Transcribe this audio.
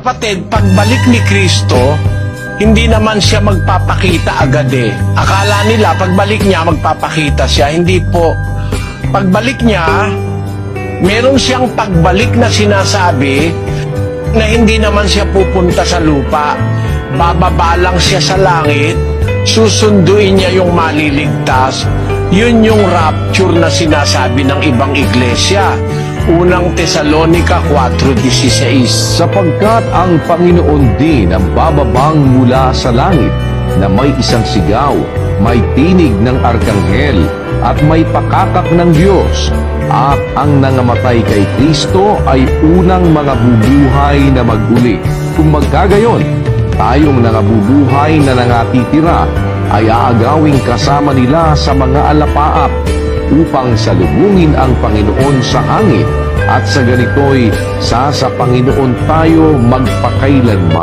Kapatid, pagbalik ni Kristo, hindi naman siya magpapakita agad eh. Akala nila pagbalik niya magpapakita siya. Hindi po. Pagbalik niya, meron siyang pagbalik na sinasabi na hindi naman siya pupunta sa lupa. Bababa lang siya sa langit, susunduin niya yung maliligtas. Yun yung rapture na sinasabi ng ibang iglesia. Unang Tesalonica 4:16. Sapagkat ang Panginoon din ang bababang mula sa langit, na may isang sigaw, may tinig ng arkanghel, at may pakakak ng Diyos. At ang nangamatay kay Kristo ay unang mga bubuhay na mag-uli. Kung magkagayon, tayong nangabubuhay na nangatitira ay aagawing kasama nila sa mga alapaap upang salubungin ang Panginoon sa hangin, at sa ganito'y sa Panginoon tayo magpakailanman.